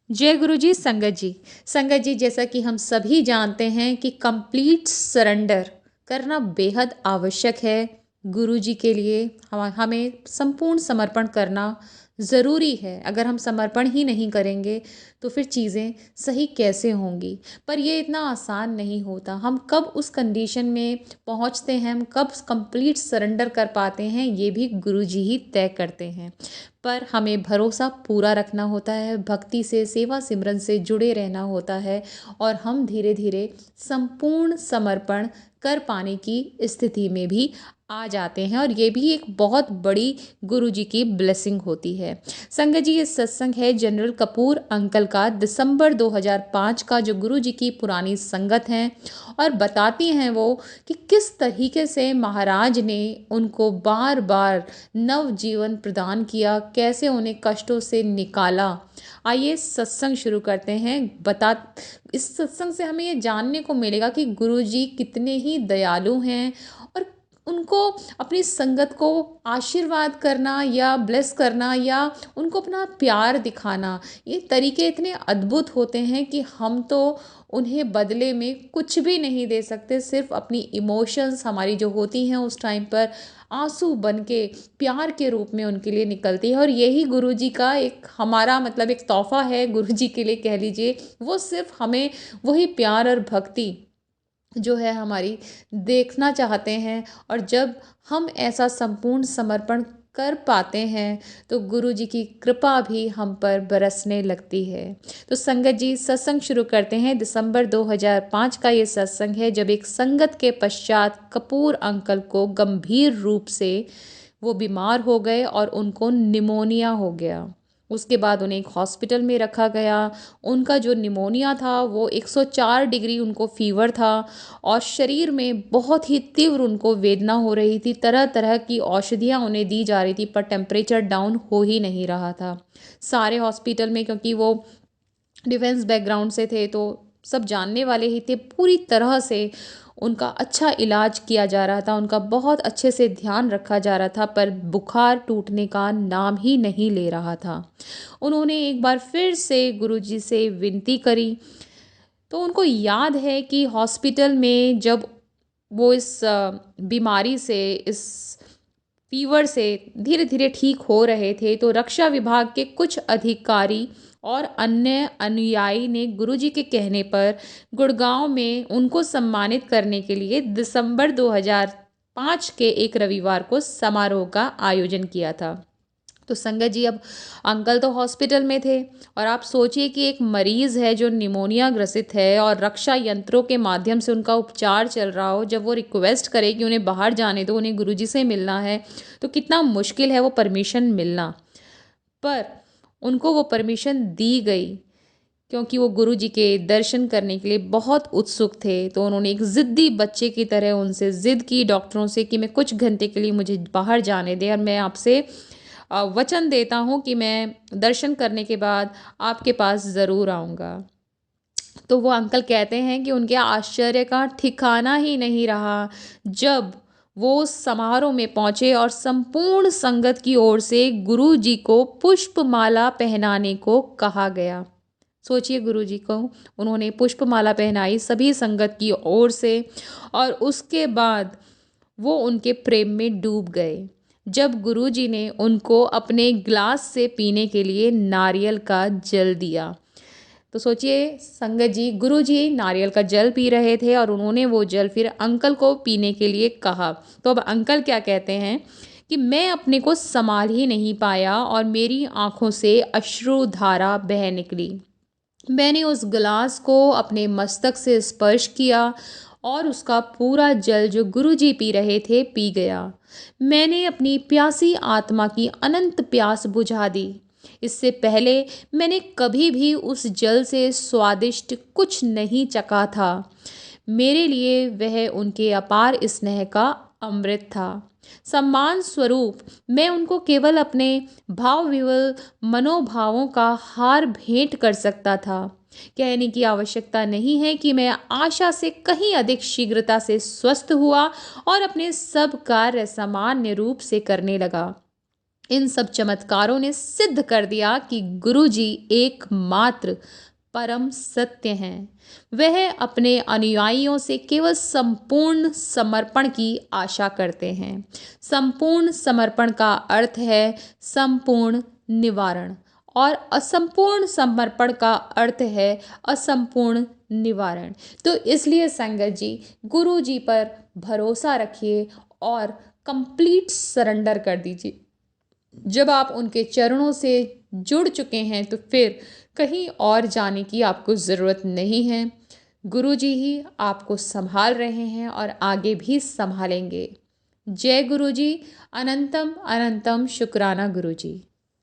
जय गुरु जी। संगत जी, जैसा कि हम सभी जानते हैं कि कंप्लीट सरेंडर करना बेहद आवश्यक है। गुरु जी के लिए हमें संपूर्ण समर्पण करना ज़रूरी है। अगर हम समर्पण ही नहीं करेंगे तो फिर चीज़ें सही कैसे होंगी। पर ये इतना आसान नहीं होता। हम कब उस कंडीशन में पहुंचते हैं, हम कब कंप्लीट सरेंडर कर पाते हैं, ये भी गुरु जी ही तय करते हैं। पर हमें भरोसा पूरा रखना होता है, भक्ति से, सेवा सिमरन से जुड़े रहना होता है और हम धीरे धीरे संपूर्ण समर्पण कर पाने की स्थिति में भी आ जाते हैं। और ये भी एक बहुत बड़ी गुरु जी की ब्लेसिंग होती है। संगत जी, ये सत्संग है जनरल कपूर अंकल का, दिसंबर 2005 का, जो गुरु जी की पुरानी संगत हैं और बताती हैं वो कि किस तरीके से महाराज ने उनको बार बार नव जीवन प्रदान किया, कैसे उन्हें कष्टों से निकाला। आइए सत्संग शुरू करते हैं। इस सत्संग से हमें ये जानने को मिलेगा कि गुरुजी कितने ही दयालु हैं और उनको अपनी संगत को आशीर्वाद करना या ब्लेस करना या उनको अपना प्यार दिखाना, ये तरीके इतने अद्भुत होते हैं कि हम तो उन्हें बदले में कुछ भी नहीं दे सकते। सिर्फ अपनी इमोशंस हमारी जो होती हैं उस टाइम पर आंसू बन के प्यार के रूप में उनके लिए निकलती है। और यही गुरुजी का एक हमारा मतलब एक तोहफा है गुरुजी के लिए, कह लीजिए। वो सिर्फ हमें वही प्यार और भक्ति जो है हमारी देखना चाहते हैं। और जब हम ऐसा संपूर्ण समर्पण कर पाते हैं तो गुरु जी की कृपा भी हम पर बरसने लगती है। तो संगत जी, सत्संग शुरू करते हैं। दिसंबर 2005 का ये सत्संग है, जब एक संगत के पश्चात कपूर अंकल को गंभीर रूप से वो बीमार हो गए और उनको निमोनिया हो गया। उसके बाद उन्हें एक हॉस्पिटल में रखा गया। उनका जो निमोनिया था वो 104 डिग्री उनको फीवर था और शरीर में बहुत ही तीव्र उनको वेदना हो रही थी। तरह तरह की औषधियाँ उन्हें दी जा रही थी पर टेम्परेचर डाउन हो ही नहीं रहा था। सारे हॉस्पिटल में, क्योंकि वो डिफेंस बैकग्राउंड से थे तो सब जानने वाले ही थे, पूरी तरह से उनका अच्छा इलाज किया जा रहा था, उनका बहुत अच्छे से ध्यान रखा जा रहा था। पर बुखार टूटने का नाम ही नहीं ले रहा था। उन्होंने एक बार फिर से गुरुजी से विनती करी। तो उनको याद है कि हॉस्पिटल में जब वो इस बीमारी से, इस फीवर से धीरे धीरे ठीक हो रहे थे तो रक्षा विभाग के कुछ अधिकारी और अन्य अनुयायी ने गुरुजी के कहने पर गुड़गांव में उनको सम्मानित करने के लिए दिसंबर 2005 के एक रविवार को समारोह का आयोजन किया था। तो संगत जी, अब अंकल तो हॉस्पिटल में थे और आप सोचिए कि एक मरीज़ है जो निमोनिया ग्रसित है और रक्षा यंत्रों के माध्यम से उनका उपचार चल रहा हो, जब वो रिक्वेस्ट करे कि उन्हें बाहर जाने दो, उन्हें गुरुजी से मिलना है, तो कितना मुश्किल है वो परमिशन मिलना। पर उनको वो परमिशन दी गई क्योंकि वो गुरु जी के दर्शन करने के लिए बहुत उत्सुक थे। तो उन्होंने एक ज़िद्दी बच्चे की तरह उनसे ज़िद की, डॉक्टरों से, कि मैं कुछ घंटे के लिए मुझे बाहर जाने दें और मैं आपसे वचन देता हूँ कि मैं दर्शन करने के बाद आपके पास ज़रूर आऊँगा। तो वो अंकल कहते हैं कि उनके आश्चर्य का ठिकाना ही नहीं रहा जब वो उस समारोह में पहुंचे और संपूर्ण संगत की ओर से गुरु जी को पुष्पमाला पहनाने को कहा गया। सोचिए, गुरु जी को उन्होंने पुष्पमाला पहनाई सभी संगत की ओर से और उसके बाद वो उनके प्रेम में डूब गए जब गुरुजी ने उनको अपने ग्लास से पीने के लिए नारियल का जल दिया। तो सोचिए संगत जी, गुरुजी नारियल का जल पी रहे थे और उन्होंने वो जल फिर अंकल को पीने के लिए कहा। तो अब अंकल क्या कहते हैं कि मैं अपने को संभाल ही नहीं पाया और मेरी आंखों से अश्रुधारा बह निकली। मैंने उस गिलास को अपने मस्तक से स्पर्श किया और उसका पूरा जल जो गुरुजी पी रहे थे पी गया। मैंने अपनी प्यासी आत्मा की अनंत प्यास बुझा दी। इससे पहले मैंने कभी भी उस जल से स्वादिष्ट कुछ नहीं चखा था। मेरे लिए वह उनके अपार स्नेह का अमृत था। सम्मान स्वरूप मैं उनको केवल अपने भाव विवल मनोभावों का हार भेंट कर सकता था। कहने की आवश्यकता नहीं है कि मैं आशा से कहीं अधिक शीघ्रता से स्वस्थ हुआ और अपने सब कार्य सामान्य रूप से करने लगा। इन सब चमत्कारों ने सिद्ध कर दिया कि गुरुजी एकमात्र परम सत्य हैं। वह अपने अनुयायियों से केवल संपूर्ण समर्पण की आशा करते हैं। संपूर्ण समर्पण का अर्थ है संपूर्ण निवारण, और असंपूर्ण समर्पण का अर्थ है असंपूर्ण निवारण। तो इसलिए संगत जी, गुरु जी पर भरोसा रखिए और कंप्लीट सरेंडर कर दीजिए। जब आप उनके चरणों से जुड़ चुके हैं तो फिर कहीं और जाने की आपको ज़रूरत नहीं है। गुरु जी ही आपको संभाल रहे हैं और आगे भी संभालेंगे। जय गुरु जी। अनंतम अनंतम शुक्राना गुरु जी।